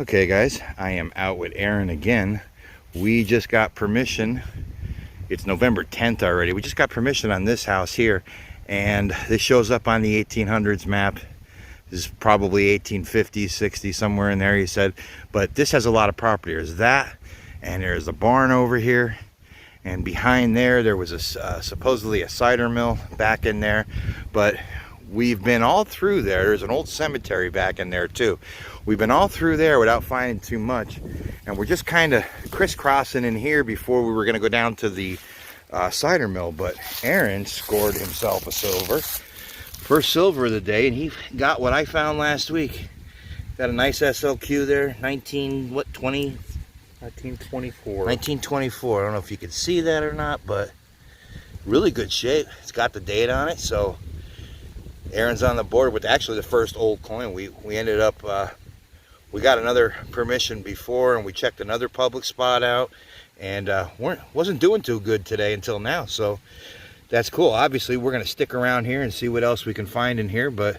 Okay guys, I am out with Aaron again. We just got permission. It's November 10th already. We just got permission on this house here, and this shows up on the 1800s map. This is probably 1850s, 60s, somewhere in there, he said. But this has a lot of property. There's that, and there's a barn over here, and behind there was a supposedly a cider mill back in there. But we've been all through there. There's an old cemetery back in there too. We've been all through there without finding too much, and we're just kind of crisscrossing in here before we were going to go down to the cider mill. But Aaron scored himself a silver, first silver of the day, and he got what I found last week. Got a nice SLQ there, 1924. I don't know if you can see that or not, but really good shape. It's got the date on it, so Aaron's on the board with actually the first old coin. We ended up, we got another permission before, and we checked another public spot out, and wasn't doing too good today until now, so that's cool. Obviously, we're going to stick around here and see what else we can find in here, but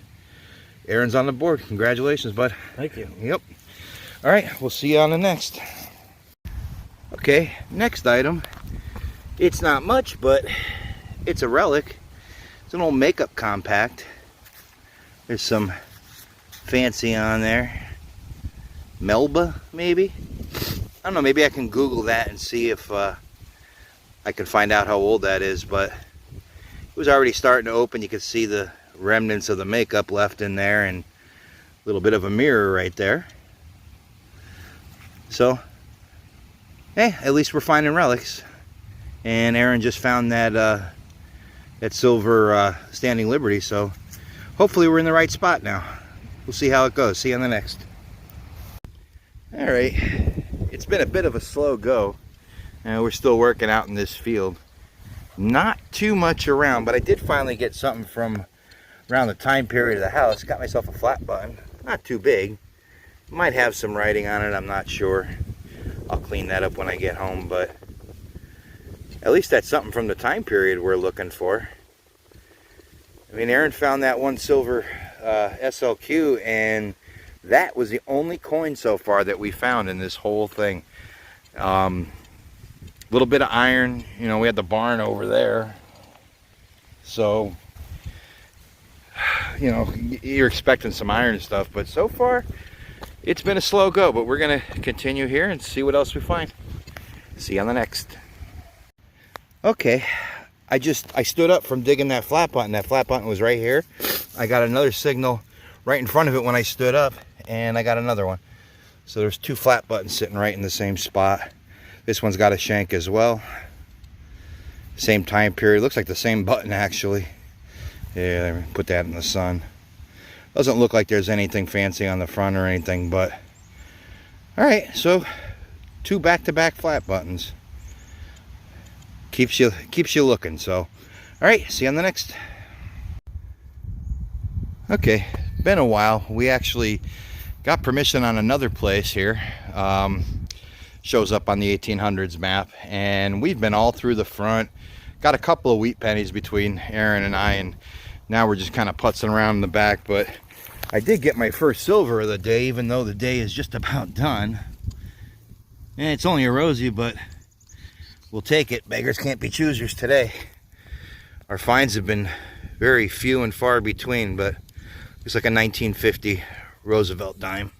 Aaron's on the board. Congratulations, bud. Thank you. Yep. All right, we'll see you on the next. Okay, next item. It's not much, but it's a relic. It's an old makeup compact. There's some fancy on there. Melba, maybe? I don't know, maybe I can Google that and see if I can find out how old that is, but it was already starting to open. You could see the remnants of the makeup left in there, and a little bit of a mirror right there. So, hey, at least we're finding relics. And Aaron just found that that silver Standing Liberty, so hopefully we're in the right spot now. We'll see how it goes. See you on the next. All right, it's been a bit of a slow go, and we're still working out in this field. Not too much around, but I did finally get something from around the time period of the house. Got myself a flat button, not too big. Might have some writing on it, I'm not sure. I'll clean that up when I get home, but at least that's something from the time period we're looking for. I mean, Aaron found that one silver SLQ, and that was the only coin so far that we found in this whole thing. Little bit of iron, you know, we had the barn over there. So, you know, you're expecting some iron stuff, but so far, it's been a slow go, but we're gonna continue here and see what else we find. See you on the next. Okay, I stood up from digging that flat button. That flat button was right here. I got another signal right in front of it when I stood up, and I got another one. So there's two flat buttons sitting right in the same spot. This one's got a shank as well. Same time period. Looks like the same button actually. Yeah, let me put that in the sun. Doesn't look like there's anything fancy on the front or anything, but all right, so two back-to-back flat buttons. Keeps you looking. So all right, see you on the next. Okay, been a while. We actually got permission on another place here. Shows up on the 1800s map, and we've been all through the front. Got a couple of wheat pennies between Aaron and I, and now we're just kind of putzing around in the back. But I did get my first silver of the day, even though the day is just about done. And it's only a rosy, but we'll take it. Beggars can't be choosers today. Our finds have been very few and far between, but looks like a 1950 Roosevelt dime.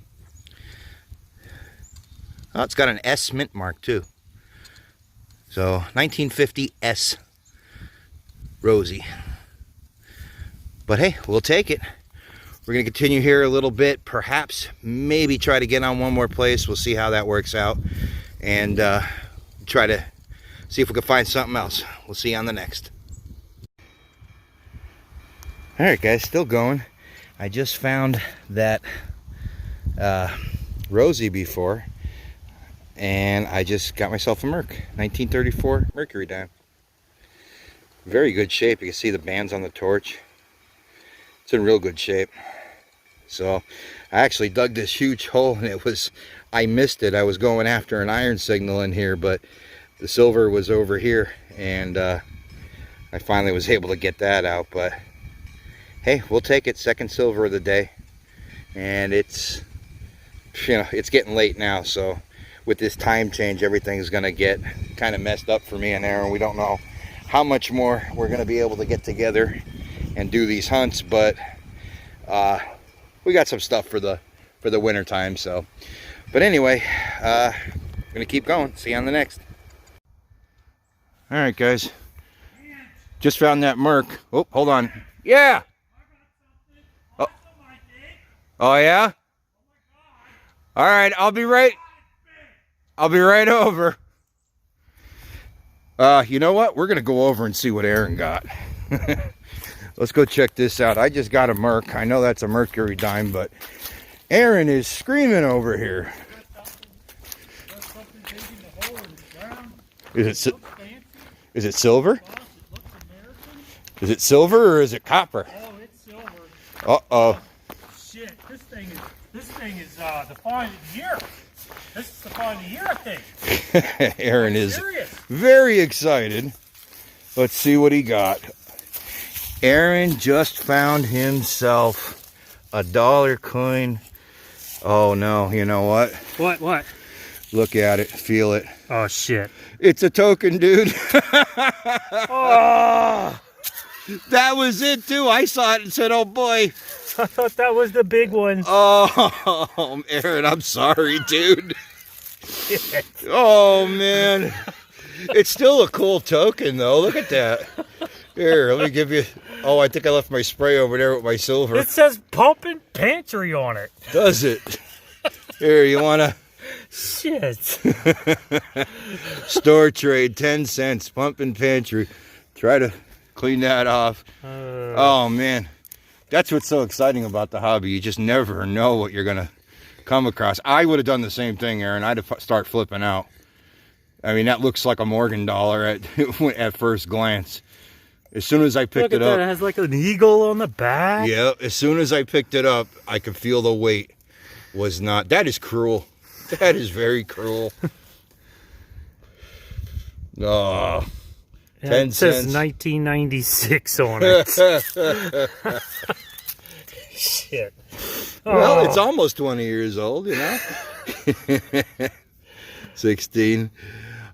Oh, it's got an S mint mark too. So 1950 S Rosie. But hey, we'll take it. We're going to continue here a little bit. Perhaps, maybe try to get on one more place. We'll see how that works out. And try to see if we can find something else. We'll see you on the next. Alright guys, still going. I just found that Rosie before. And I just got myself a Merc. 1934 Mercury dime. Very good shape. You can see the bands on the torch. It's in real good shape. So I actually dug this huge hole, and I missed it. I was going after an iron signal in here, but the silver was over here, and I finally was able to get that out. But hey, we'll take it. Second silver of the day, and it's you know, it's getting late now, so with this time change, everything's gonna get kind of messed up for me and Aaron. We don't know how much more we're gonna be able to get together and do these hunts, but we got some stuff for the winter time. So, but anyway, I'm gonna keep going. See you on the next. All right, guys, just found that Merc. Oh, hold on. Yeah. Oh, oh yeah. All right, I'll be right over. You know what? We're gonna go over and see what Aaron got. Let's go check this out. I just got a Merc. I know that's a Mercury dime, but Aaron is screaming over here. Is it silver? Is it silver or is it copper? Oh, it's silver. Uh-oh. Shit, this thing is the find of the year. This is the find of the year, I think. Aaron is very excited. Let's see what he got. Aaron just found himself a dollar coin. Oh no, you know what? What? Look at it, feel it. Oh shit. It's a token, dude. Oh! That was it too. I saw it and said, oh boy. I thought that was the big one. Oh, Aaron, I'm sorry, dude. Shit. Oh man. It's still a cool token though. Look at that. Here, let me give you. Oh, I think I left my spray over there with my silver. It says Pumpin' Pantry on it. Does it? Here, you wanna? Shit. Store trade, 10 cents, Pumpin' Pantry. Try to clean that off. Oh man, that's what's so exciting about the hobby. You just never know what you're gonna come across. I would have done the same thing, Aaron. I'd have start flipping out. I mean, that looks like a Morgan dollar at first glance. As soon as I picked it up, it has like an eagle on the back. Yeah, as soon as I picked it up, I could feel the weight was not. That is cruel. That is very cruel. Oh, Yeah, 10 it says cents. 1996 on it. Shit. Well, Oh. it's almost 20 years old, you know. 16.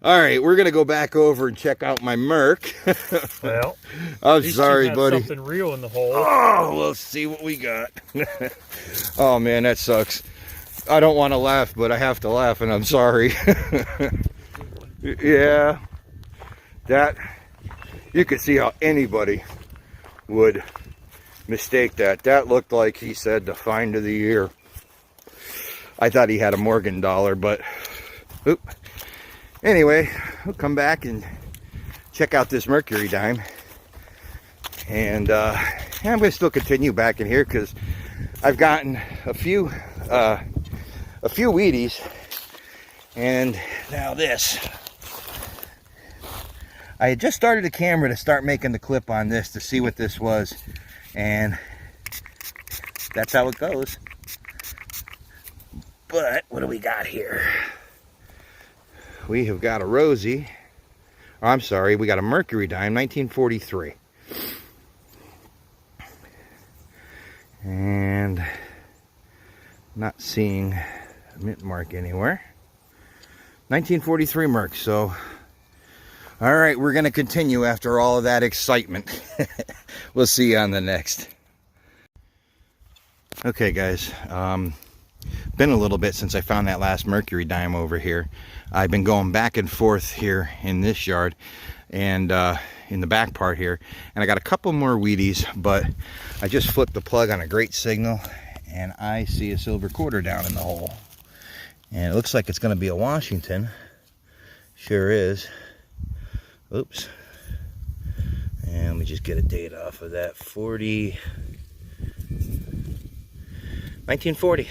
All right, we're gonna go back over and check out my Merc. Well, I'm sorry, buddy. Something real in the hole. Oh, let's see what we got. Oh man, that sucks. I don't want to laugh, but I have to laugh, and I'm sorry. Yeah, that you could see how anybody would mistake that. That looked like he said the find of the year. I thought he had a Morgan dollar, but oop. Anyway, we'll come back and check out this Mercury dime. And I'm going to still continue back in here because I've gotten a few Wheaties. And now this. I had just started the camera to start making the clip on this to see what this was. And that's how it goes. But what do we got here? We have got a Rosie. Oh, I'm sorry, we got a Mercury dime, 1943. And not seeing a mint mark anywhere. 1943 Merc. So, all right, we're going to continue after all of that excitement. We'll see you on the next. Okay, guys. Been a little bit since I found that last Mercury dime over here. I've been going back and forth here in this yard and in the back part here, and I got a couple more Wheaties, but I just flipped the plug on a great signal and I see a silver quarter down in the hole, and it looks like it's going to be a Washington. Sure is. Oops. And let me just get a date off of that. 1940.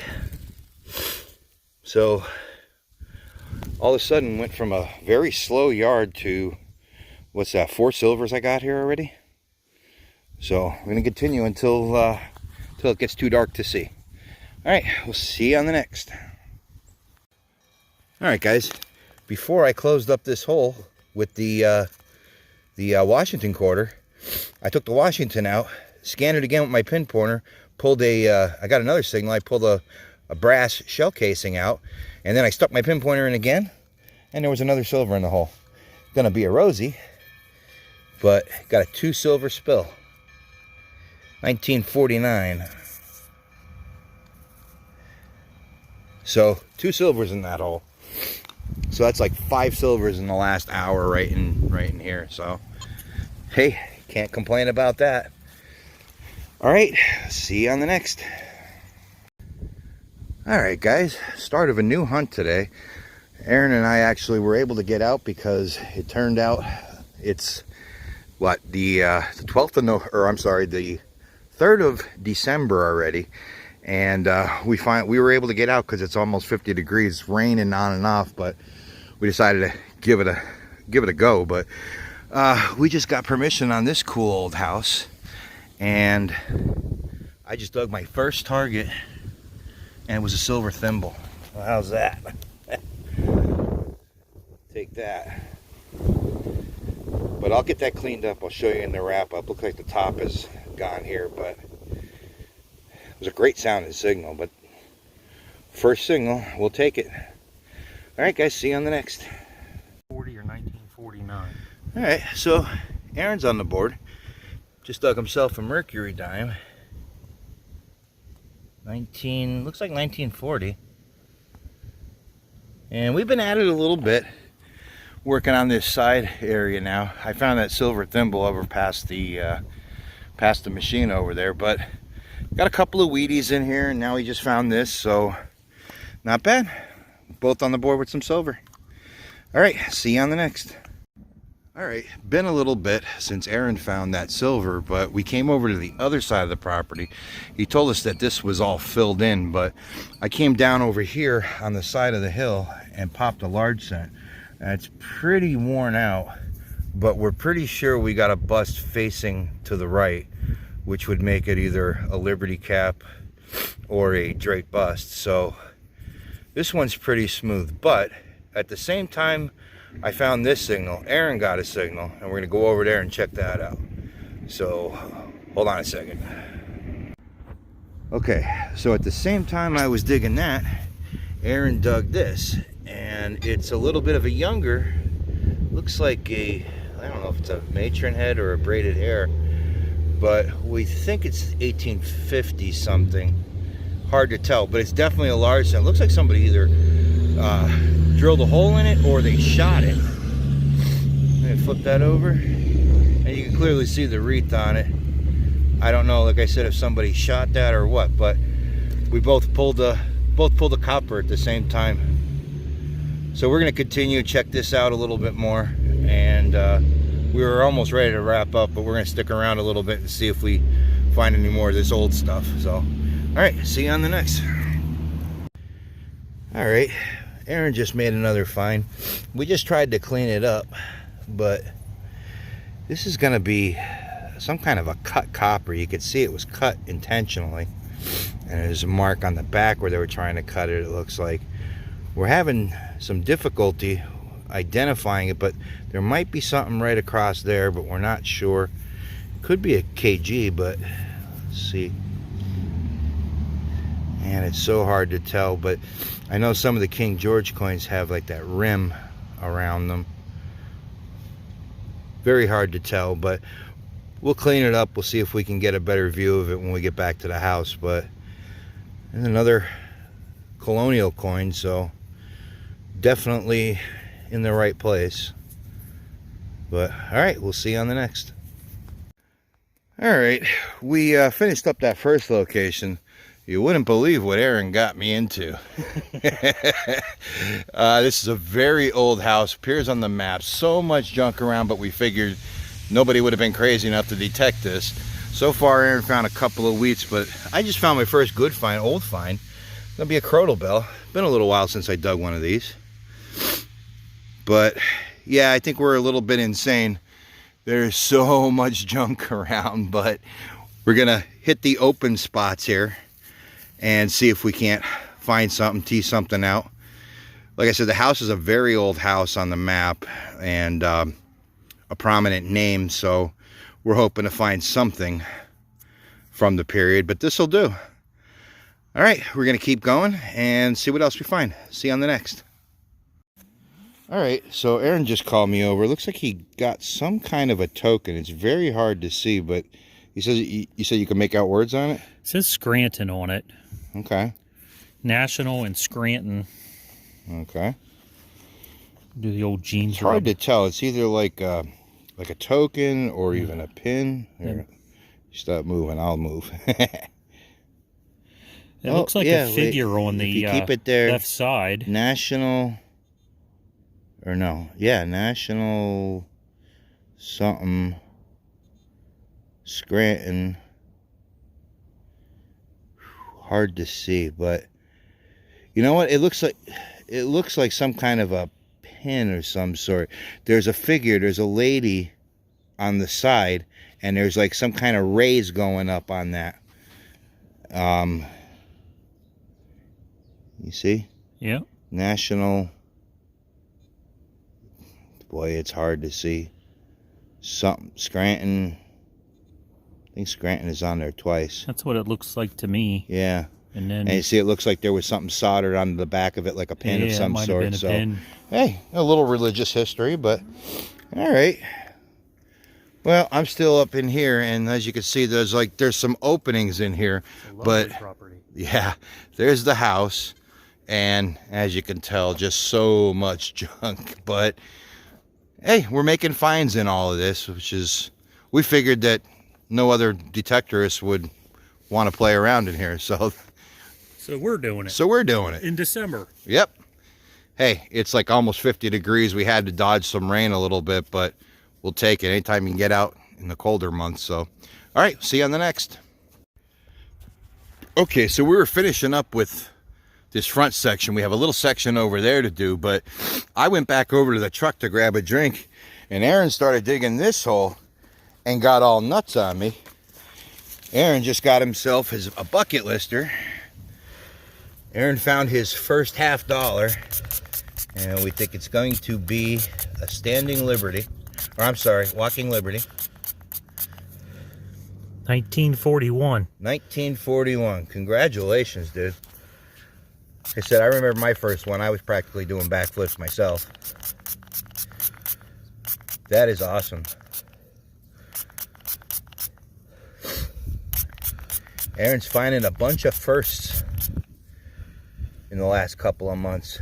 So all of a sudden went from a very slow yard to, what's that, 4 silvers I got here already. So I'm going to continue until it gets too dark to see. All right, we'll see you on the next. All right, guys, before I closed up this hole with the Washington quarter, I took the Washington out, scanned it again with my pin pointer, pulled a I got another signal. I pulled a a brass shell casing out, and then I stuck my pinpointer in again, and there was another silver in the hole. Gonna be a rosy, but got a 2 silver spill. 1949. So 2 silvers in that hole. So that's like 5 silvers in the last hour right in here. So hey, can't complain about that. All right, see you on the next. All right, guys, start of a new hunt today. Aaron and I actually were able to get out because it turned out it's what, the 12th of no, or I'm sorry, the 3rd of December already, and we were able to get out because it's almost 50 degrees, raining on and off, but we decided to give it a go. But we just got permission on this cool old house, and I just dug my first target, and it was a silver thimble. Well, how's that? Take that. But I'll get that cleaned up. I'll show you in the wrap up. Looks like the top is gone here, but it was a great sounding signal. But first signal, we'll take it. All right, guys, see you on the next. 40 or 1949. All right, so Aaron's on the board. Just dug himself a mercury dime. Looks like 1940. And we've been at it a little bit, working on this side area now. I found that silver thimble over past the machine over there, but got a couple of Wheaties in here, and now we just found this, so not bad. Both on the board with some silver. All right, see you on the next. All right, been a little bit since Aaron found that silver, but we came over to the other side of the property. He told us that this was all filled in, but I came down over here on the side of the hill and popped a large cent. It's pretty worn out, but we're pretty sure we got a bust facing to the right, which would make it either a Liberty cap or a Drake bust. So this one's pretty smooth, but at the same time, I found this signal. Aaron got a signal, and we're gonna go over there and check that out. So hold on a second. Okay, so at the same time I was digging that, Aaron dug this, and it's a little bit of a younger, looks like I don't know if it's a matron head or a braided hair, but we think it's 1850 something. Hard to tell, but it's definitely a large one. It looks like somebody either drilled a hole in it or they shot it. I'm gonna flip that over, and you can clearly see the wreath on it. I don't know, like I said, if somebody shot that or what, but we both pulled the copper at the same time. So we're gonna continue, check this out a little bit more, and we were almost ready to wrap up, but we're gonna stick around a little bit and see if we find any more of this old stuff. So all right, see you on the next. All right, Aaron just made another find. We just tried to clean it up, but this is gonna be some kind of a cut copper. You could see it was cut intentionally, and there's a mark on the back where they were trying to cut it, it looks like. We're having some difficulty identifying it, but there might be something right across there, but we're not sure. Could be a KG, but let's see. And it's so hard to tell, but I know some of the King George coins have like that rim around them. Very hard to tell, but we'll clean it up. We'll see if we can get a better view of it when we get back to the house. But and another colonial coin, so definitely in the right place. But all right, we'll see you on the next. All right, we finished up that first location. You wouldn't believe what Aaron got me into. This is a very old house, appears on the map. So much junk around, but we figured nobody would have been crazy enough to detect this. So far, Aaron found a couple of wheats, but I just found my first good find, old find. It's gonna be a crotal bell. Been a little while since I dug one of these. But yeah, I think we're a little bit insane. There's so much junk around, but we're gonna hit the open spots here and see if we can't find something, tease something out. Like I said, the house is a very old house on the map, and a prominent name, so we're hoping to find something from the period, but this will do. All right, we're going to keep going and see what else we find. See you on the next. All right, so Aaron just called me over. Looks like he got some kind of a token. It's very hard to see, but he says you said you can make out words on it? It says Scranton on it. Okay. National and Scranton. Okay. Do the old jeans. It's hard to tell. It's either like a token or even a pin. Here, stop moving. I'll move. It looks like a figure on the keep it there, left side. National, or no, yeah, National something, Scranton. Hard to see, but you know what? It looks like some kind of a pin or some sort. There's a figure. There's a lady on the side, and there's like some kind of rays going up on that. You see? Yeah. National. Boy, it's hard to see. Something. Scranton. I think Scranton is on there twice. That's what it looks like to me. Yeah. And you see, it looks like there was something soldered on the back of it, like a pin of some sort. So, pin. Hey, a little religious history, but all right. Well, I'm still up in here, and as you can see, there's some openings in here, but property. Yeah, there's the house, and as you can tell, just so much junk. But hey, we're making finds in all of this, which is, we figured that no other detectorists would want to play around in here, so we're doing it. So we're doing it in December. Yep. Hey, it's like almost 50 degrees. We had to dodge some rain a little bit, but we'll take it anytime you can get out in the colder months. So, all right, see you on the next. Okay, so we were finishing up with this front section. We have a little section over there to do, but I went back over to the truck to grab a drink, and Aaron started digging this hole and got all nuts on me. Aaron just got himself a bucket lister. Aaron found his first $50, and we think it's going to be a standing liberty, or I'm sorry, walking liberty. 1941. 1941. Congratulations, dude. Like I said, I remember my first one. I was practically doing backflips myself. That is awesome. Aaron's finding a bunch of firsts in the last couple of months.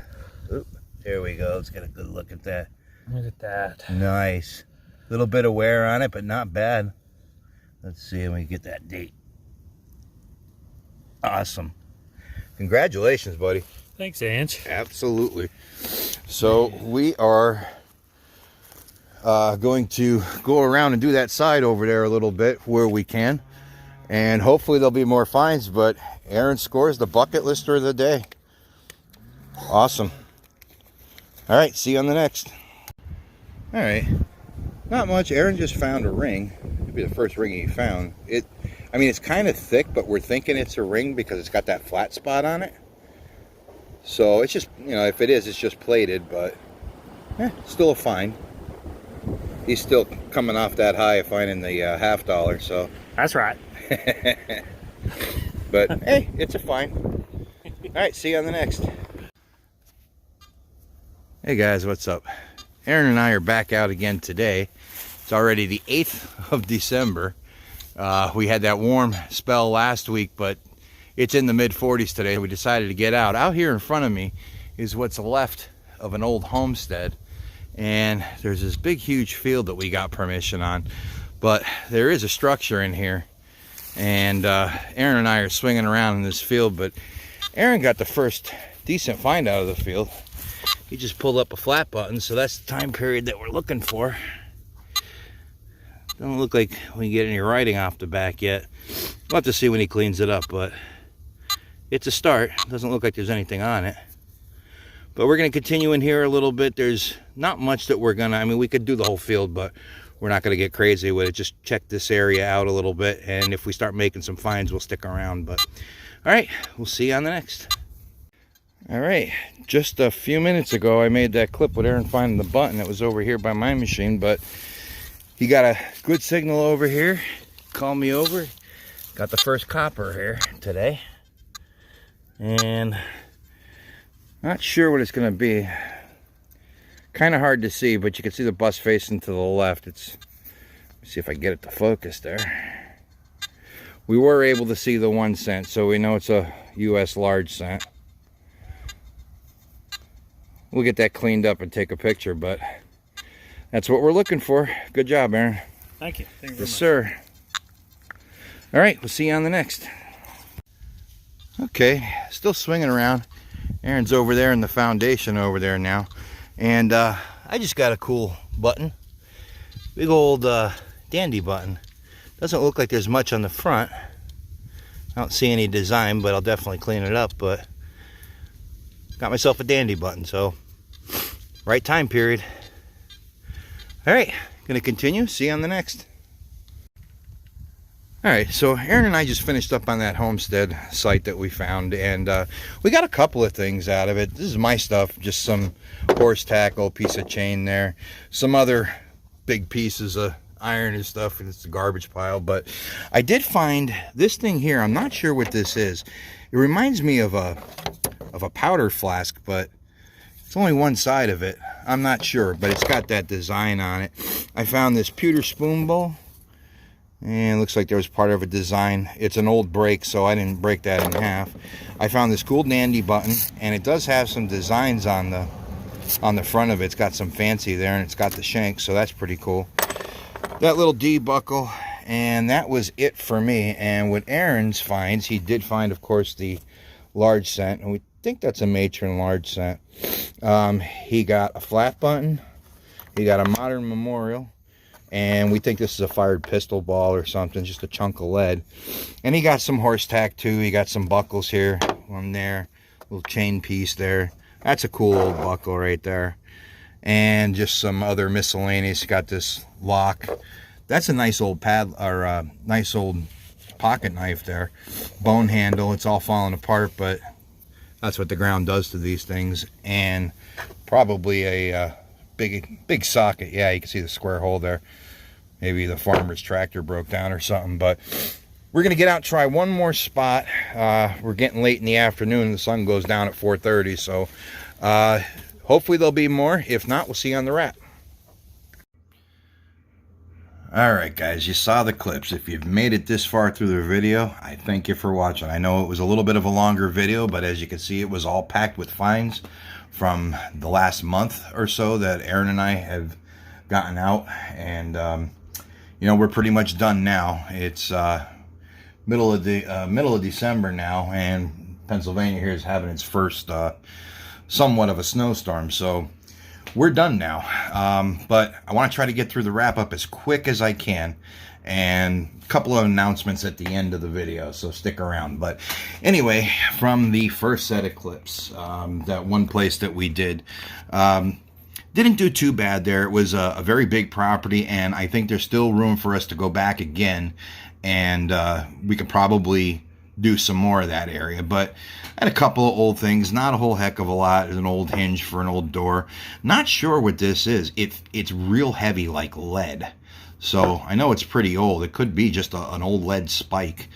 Oop, there we go. Let's get a good look at that. Look at that. Nice. Little bit of wear on it, but not bad. Let's see if we get that date. Awesome. Congratulations, buddy. Thanks, Ange. Absolutely. So we are going to go around and do that side over there a little bit where we can. And hopefully there'll be more finds, but Aaron scores the bucket lister of the day. Awesome. All right, see you on the next. All right, not much. Aaron just found a ring. It'll be the first ring he found. I mean, it's kind of thick, but we're thinking it's a ring because it's got that flat spot on it. So it's just, you know, if it is, it's just plated, but still a find. He's still coming off that high of finding the $50, so. That's right. But hey, it's a find. All right, see you on the next. Hey guys, what's up? Aaron and I are back out again today. It's already the 8th of December. We had that warm spell last week, but it's in the mid-40s today. We decided to get out. Out here in front of me is what's left of an old homestead, and there's this big huge field that we got permission on, but there is a structure in here. And Aaron and I are swinging around in this field, but Aaron got the first decent find out of the field. He just pulled up a flat button, so that's the time period that we're looking for. Doesn't look like we can get any writing off the back yet. We'll have to see when he cleans it up, but it's a start. Doesn't look like there's anything on it. But we're going to continue in here a little bit. There's not much that we're going to, I mean, we could do the whole field, but we're not going to get crazy with it. Just check this area out a little bit, and if we start making some finds, we'll stick around. But all right, we'll see you on the next. All right, just a few minutes ago I made that clip with Aaron finding the button that was over here by my machine, but he got a good signal over here, called me over, got the first copper here today. And not sure what it's going to be. Kind of hard to see, but you can see the bus facing to the left. Let me see if I can get it to focus there. We were able to see the 1 cent, so we know it's a US large cent. We'll get that cleaned up and take a picture, but that's what we're looking for. Good job, Aaron. Thank you. Thank you very Yes, much. sir. All right, we'll see you on the next. Okay, still swinging around. Aaron's over there in the foundation over there now. And I just got a cool button. Big old dandy button. Doesn't look like there's much on the front. I don't see any design, but I'll definitely clean it up. But got myself a dandy button, so right time period. All right, gonna continue. See you on the next. All right, so Aaron and I just finished up on that homestead site that we found, and we got a couple of things out of it. This is my stuff, just some horse tackle, piece of chain there, some other big pieces of iron and stuff, and it's a garbage pile. But I did find this thing here. I'm not sure what this is. It reminds me of a powder flask, but it's only one side of it. I'm not sure, but it's got that design on it. I found this pewter spoon bowl. And it looks like there was part of a design. It's an old break, so I didn't break that in half. I found this cool dandy button, and it does have some designs on the front of it. It's got some fancy there, and it's got the shank, so that's pretty cool. That little D buckle, and that was it for me. And with Aaron's finds, he did find, of course, the large cent, and we think that's a matron large cent. He got a flat button. He got a modern memorial. And we think this is a fired pistol ball or something, just a chunk of lead. And he got some horse tack too. He got some buckles here, one there, little chain piece there. That's a cool old buckle right there. And just some other miscellaneous. Got this lock. That's a nice old nice old pocket knife there. Bone handle. It's all falling apart, but that's what the ground does to these things. And probably a big socket. Yeah, you can see the square hole there. Maybe the farmer's tractor broke down or something. But we're gonna get out and try one more spot. We're getting late in the afternoon. The sun goes down at 4:30, so hopefully there'll be more. If not, we'll see you on the wrap. All right, guys, you saw the clips. If you've made it this far through the video, I thank you for watching. I know it was a little bit of a longer video, but as you can see, it was all packed with finds from the last month or so that Aaron and I have gotten out. And you know, we're pretty much done now. It's middle of December now, and Pennsylvania here is having its first somewhat of a snowstorm, so we're done now. But I want to try to get through the wrap up as quick as I can, and a couple of announcements at the end of the video, so stick around. But anyway, from the first set of clips, that one place that we did, didn't do too bad there. It was a very big property, and I think there's still room for us to go back again, and we could probably do some more of that area. But I had a couple of old things, not a whole heck of a lot. There's an old hinge for an old door. Not sure what this is. It's real heavy, like lead. So I know it's pretty old. It could be just an old lead spike.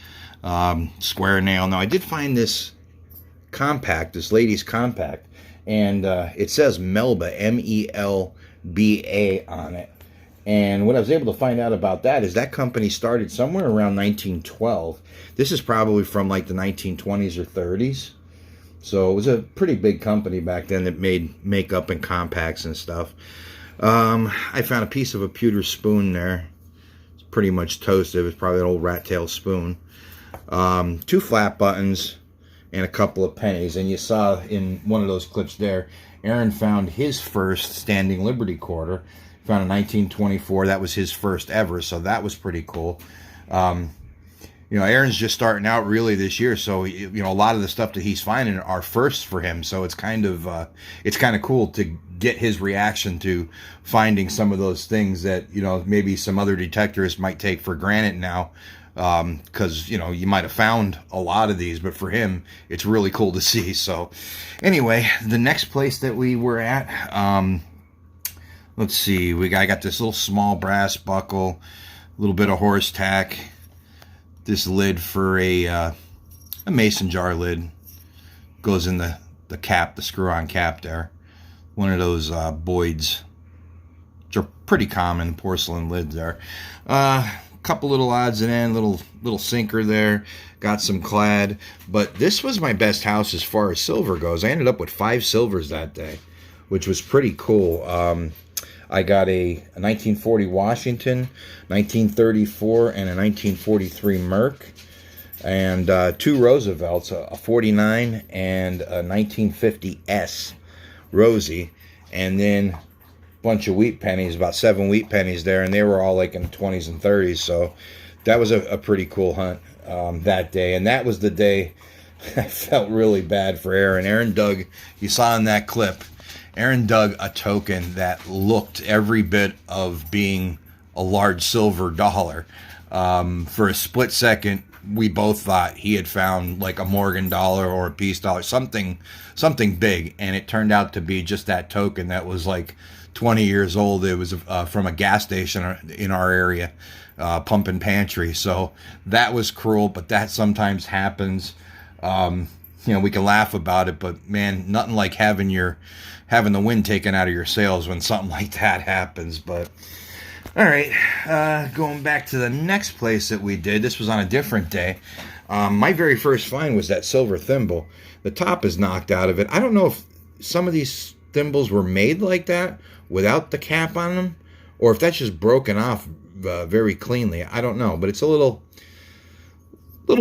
Square nail. Now I did find this compact, this lady's compact, and it says Melba, M-E-L-B-A on it. And what I was able to find out about that is that company started somewhere around 1912. This is probably from like the 1920s or 30s. So it was a pretty big company back then that made makeup and compacts and stuff. I found a piece of a pewter spoon there. It's pretty much toasted. It was probably an old rat tail spoon. 2 flat buttons and a couple of pennies. And you saw in one of those clips there, Aaron found his first standing Liberty quarter. Found in 1924. That was his first ever, so that was pretty cool. You know, Aaron's just starting out really this year, so you know, a lot of the stuff that he's finding are firsts for him. So it's kind of cool to get his reaction to finding some of those things that, you know, maybe some other detectors might take for granted now, because you know, you might have found a lot of these, but for him it's really cool to see. So anyway, the next place that we were at, let's see, I got this little small brass buckle, a little bit of horse tack, this lid for a mason jar lid, goes in the cap, the screw-on cap there. One of those Boyds, which are pretty common porcelain lids there. Couple little odds and ends, little sinker there. Got some clad, but this was my best house as far as silver goes. I ended up with 5 silvers that day, which was pretty cool. I got a 1940 Washington, 1934, and a 1943 Merc, and 2 Roosevelts, a 49 and a 1950 S Rosie, and then bunch of wheat pennies, about 7 wheat pennies there, and they were all like in the 20s and 30s. So that was a pretty cool hunt that day. And that was the day I felt really bad for Aaron. Aaron dug, you saw in that clip, Aaron dug a token that looked every bit of being a large silver dollar. For a split second, we both thought he had found like a Morgan dollar or a peace dollar, something big, and it turned out to be just that token that was like 20 years old. It was from a gas station in our area, pump and pantry. So that was cruel, but that sometimes happens. We can laugh about it, but man, nothing like having the wind taken out of your sails when something like that happens. But all right, going back to the next place that we did. This was on a different day. My very first find was that silver thimble. The top is knocked out of it. I don't know if some of these thimbles were made like that without the cap on them, or if that's just broken off very cleanly. I don't know, but it's a little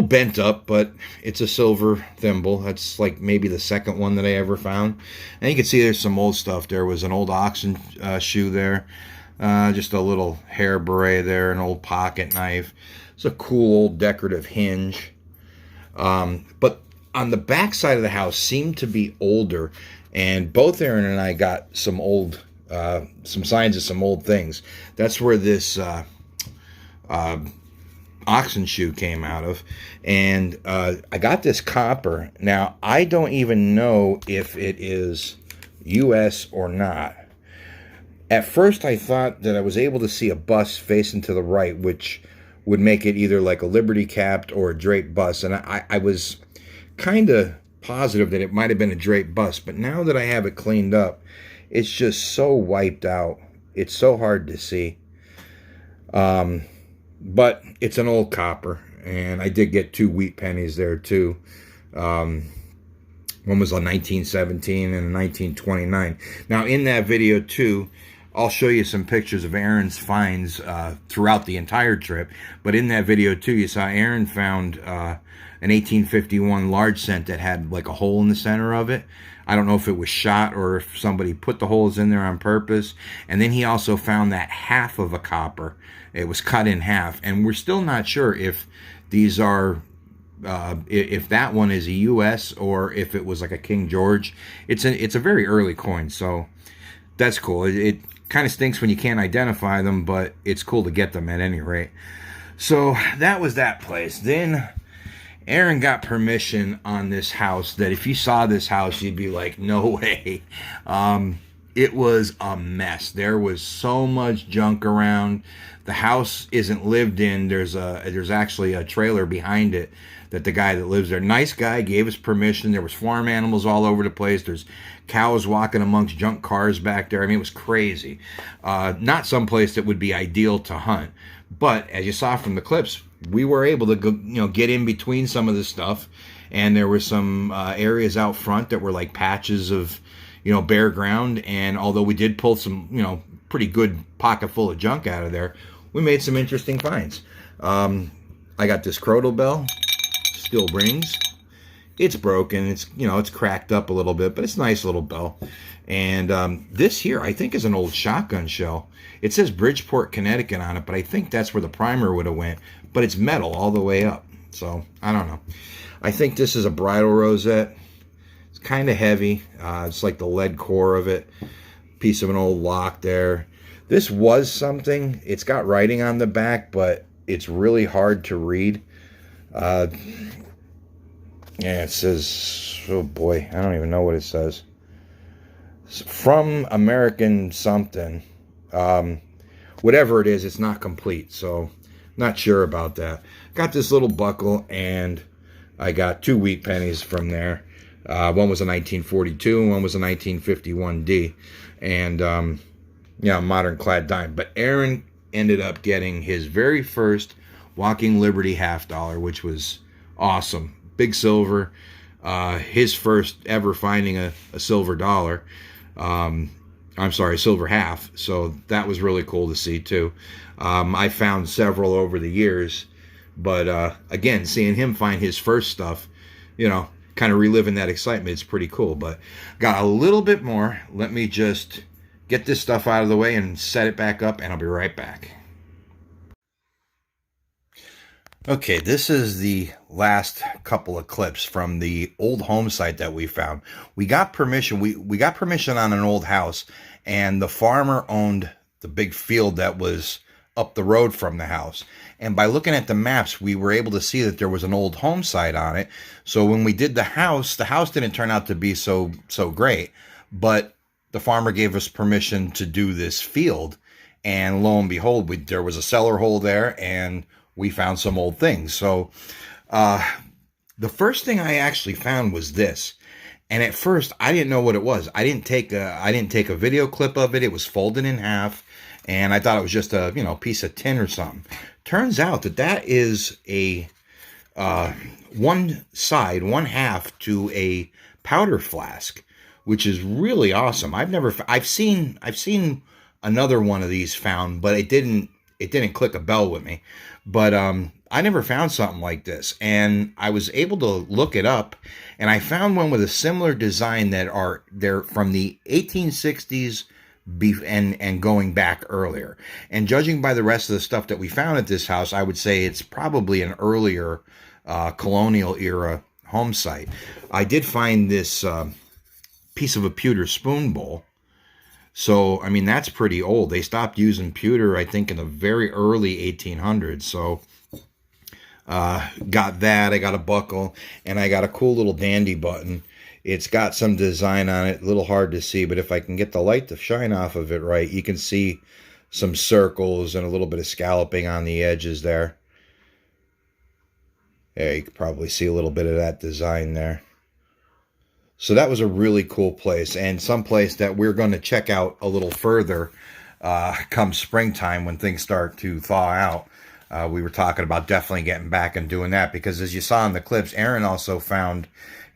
bent up, but it's a silver thimble. That's like maybe the second one that I ever found. And you can see there's some old stuff. There was an old oxen shoe there, just a little hair beret there, an old pocket knife. It's a cool old decorative hinge. But on the back side of the house seemed to be older, and both Aaron and I got some signs of some old things. That's where this oxen shoe came out of, and I got this copper. Now I don't even know if it is U.S. or not. At first I thought that I was able to see a bust facing to the right, which would make it either like a liberty capped or a draped bust, and I was kind of positive that it might have been a draped bust, but now that I have it cleaned up, it's just so wiped out. It's so hard to see. But it's an old copper, and I did get 2 wheat pennies there too. One was a 1917 and a 1929. Now in that video too, I'll show you some pictures of Aaron's finds throughout the entire trip. But in that video too, you saw Aaron found an 1851 large cent that had like a hole in the center of it. I don't know if it was shot or if somebody put the holes in there on purpose. And then he also found that half of a copper. It was cut in half, and we're still not sure if these are if that one is a U.S. or if it was like a King George. It's a very early coin, so that's cool. It kind of stinks when you can't identify them, but it's cool to get them at any rate. So that was that place. Then Aaron got permission on this house that if you saw this house, you'd be like, no way. It was a mess. There was so much junk around. The house isn't lived in. There's actually a trailer behind it that the guy that lives there, nice guy, gave us permission. There was farm animals all over the place. There's cows walking amongst junk cars back there. I mean, it was crazy. Not some place that would be ideal to hunt. But as you saw from the clips, we were able to go, get in between some of this stuff, and there were some areas out front that were like patches of bare ground. And although we did pull some pretty good pocket full of junk out of there, we made some interesting finds. I got this crotal bell, still rings. It's broken, it's cracked up a little bit, but it's a nice little bell. And this here I think is an old shotgun shell. It says Bridgeport, Connecticut on it, but I think that's where the primer would have went. But it's metal all the way up, so I don't know. I think this is a bridle rosette. It's kind of heavy. It's like the lead core of it. Piece of an old lock there. This was something. It's got writing on the back, but it's really hard to read. Yeah, it says, oh boy, I don't even know what it says. It's from American something. Whatever it is, it's not complete, so not sure about that. Got this little buckle, and I got 2 wheat pennies from there. One was a 1942 and one was a 1951D. And, modern clad dime. But Aaron ended up getting his very first Walking Liberty $50, which was awesome. Big silver. His first ever finding a silver dollar. I'm sorry, silver half. So that was really cool to see too. I found several over the years, but again, seeing him find his first stuff, kind of reliving that excitement, it's pretty cool. But got a little bit more. Let me just get this stuff out of the way and set it back up, and I'll be right back. Okay, this is the last couple of clips from the old home site that we found. We got permission. We got permission on an old house, and the farmer owned the big field that was up the road from the house. And by looking at the maps, we were able to see that there was an old home site on it. So when we did the house didn't turn out to be so great, but the farmer gave us permission to do this field. And lo and behold, there was a cellar hole there, and we found some old things. So the first thing I actually found was this. And at first, I didn't know what it was. I didn't take a video clip of it. It was folded in half, and I thought it was just a piece of tin or something. Turns out that is a one half to a powder flask, which is really awesome. I've seen another one of these found, but it didn't click a bell with me. But I never found something like this, and I was able to look it up, and I found one with a similar design they're from the 1860s and going back earlier. And judging by the rest of the stuff that we found at this house, I would say it's probably an earlier colonial era home site. I did find this piece of a pewter spoon bowl. So, I mean, that's pretty old. They stopped using pewter, I think, in the very early 1800s. So, got that. I got a buckle, and I got a cool little dandy button. It's got some design on it, a little hard to see, but if I can get the light to shine off of it right, you can see some circles and a little bit of scalloping on the edges there. Yeah, you can probably see a little bit of that design there. So that was a really cool place, and some place that we're going to check out a little further come springtime when things start to thaw out. We were talking about definitely getting back and doing that, because as you saw in the clips, Aaron also found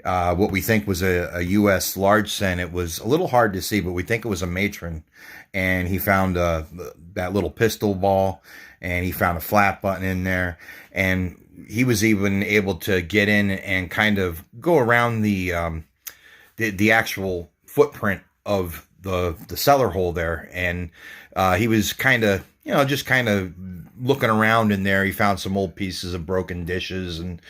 what we think was a U.S. large cent. It was a little hard to see, but we think it was a matron. And he found that little pistol ball, and he found a flat button in there. And he was even able to get in and kind of go around the actual footprint of the cellar hole there. And he was kind of, just kind of looking around in there. He found some old pieces of broken dishes and,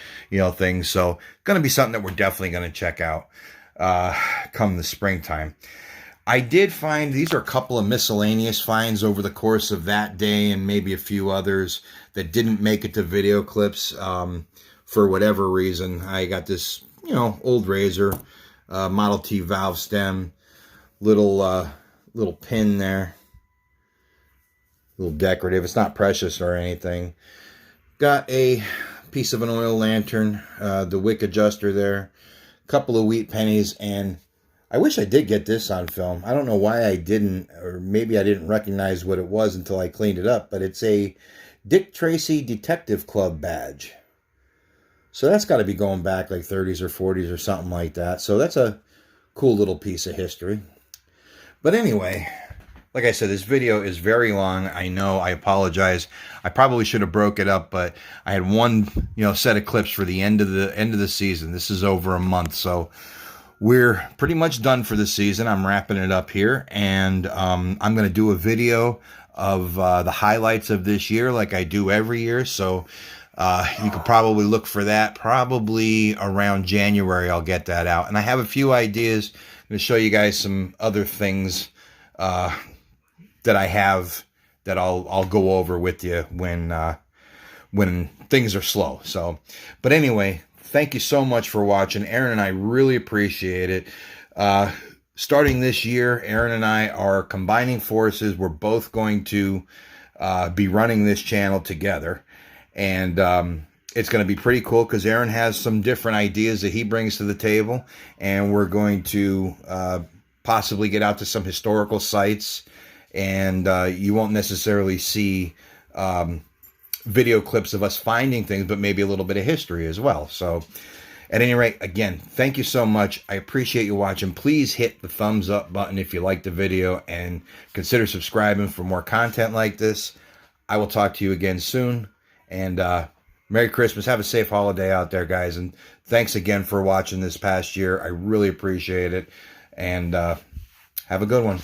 things. So going to be something that we're definitely going to check out come the springtime. I did find, these are a couple of miscellaneous finds over the course of that day, and maybe a few others that didn't make it to video clips for whatever reason. I got this, old razor, Model T valve stem, little pin there, little decorative. It's not precious or anything. Got a piece of an oil lantern, the wick adjuster there, a couple of wheat pennies, and I wish I did get this on film. I don't know why I didn't, or maybe I didn't recognize what it was until I cleaned it up, but it's a Dick Tracy Detective Club badge. So that's got to be going back like 30s or 40s or something like that. So that's a cool little piece of history. But anyway, like I said, this video is very long. I know, I apologize. I probably should have broke it up, but I had one, set of clips for the end of the season. This is over a month, so we're pretty much done for the season. I'm wrapping it up here, and I'm going to do a video of the highlights of this year like I do every year. So you could probably look for that. Probably around January I'll get that out. And I have a few ideas. I'm going to show you guys some other things that I have that I'll go over with you when things are slow. So, but anyway, thank you so much for watching. Aaron and I really appreciate it. Starting this year, Aaron and I are combining forces. We're both going to be running this channel together. And it's going to be pretty cool because Aaron has some different ideas that he brings to the table, and we're going to possibly get out to some historical sites, and you won't necessarily see video clips of us finding things, but maybe a little bit of history as well. So at any rate, again, thank you so much. I appreciate you watching. Please hit the thumbs up button if you liked the video, and consider subscribing for more content like this. I will talk to you again soon, and Merry Christmas. Have a safe holiday out there, guys, and thanks again for watching this past year. I really appreciate it, and have a good one.